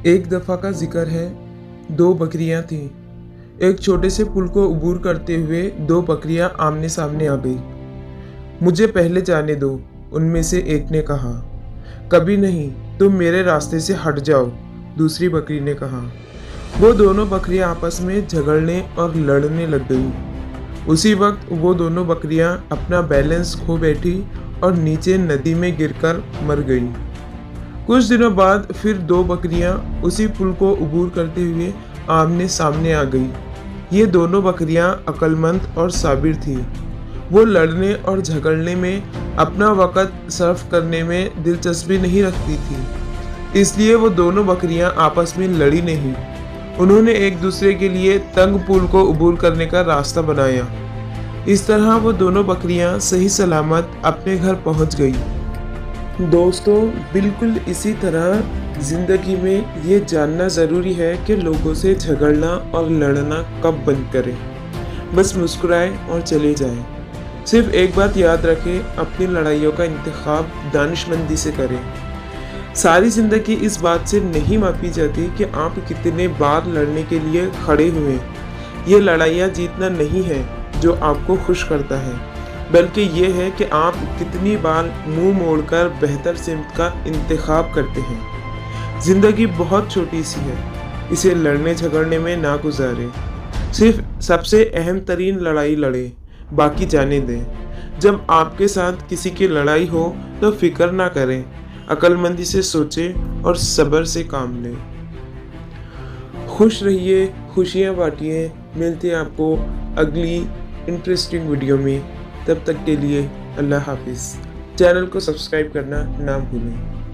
एक दफ़ा का जिक्र है, दो बकरियां थीं। एक छोटे से पुल को अबूर करते हुए दो बकरियां आमने सामने आ गई। मुझे पहले जाने दो, उनमें से एक ने कहा। कभी नहीं, तुम मेरे रास्ते से हट जाओ, दूसरी बकरी ने कहा। वो दोनों बकरियां आपस में झगड़ने और लड़ने लग गई। उसी वक्त वो दोनों बकरियां अपना बैलेंस खो बैठी और नीचे नदी में गिरकर मर गई। कुछ दिनों बाद फिर दो बकरियां उसी पुल को अबूर करते हुए आमने सामने आ गई। ये दोनों बकरियां अक्लमंद और साबिर थीं। वो लड़ने और झगड़ने में अपना वक़्त सर्फ करने में दिलचस्पी नहीं रखती थी, इसलिए वो दोनों बकरियां आपस में लड़ी नहीं। उन्होंने एक दूसरे के लिए तंग पुल को अबूर करने का रास्ता बनाया। इस तरह वो दोनों बकरियां सही सलामत अपने घर पहुंच गई। दोस्तों, बिल्कुल इसी तरह ज़िंदगी में ये जानना ज़रूरी है कि लोगों से झगड़ना और लड़ना कब बंद करें। बस मुस्कुराएं और चले जाएं। सिर्फ एक बात याद रखें, अपनी लड़ाइयों का इंतखाब दानिशमंदी से करें। सारी ज़िंदगी इस बात से नहीं मापी जाती कि आप कितने बार लड़ने के लिए खड़े हुए। ये लड़ाइयाँ जीतना नहीं है जो आपको खुश करता है, बल्कि ये है कि आप कितनी बार मुंह मोड़कर बेहतर सिमत का इंतखाब करते हैं। ज़िंदगी बहुत छोटी सी है, इसे लड़ने झगड़ने में ना गुजारें। सिर्फ सबसे अहम तरीन लड़ाई लड़ें, बाकी जाने दें। जब आपके साथ किसी की लड़ाई हो तो फिक्र ना करें, अक्लमंदी से सोचें और सब्र से काम लें। खुश रहिए, खुशियाँ बांटिए। मिलते हैं आपको अगली इंटरेस्टिंग वीडियो में। तब तक के लिए अल्लाह हाफिज़। चैनल को सब्सक्राइब करना ना भूलें।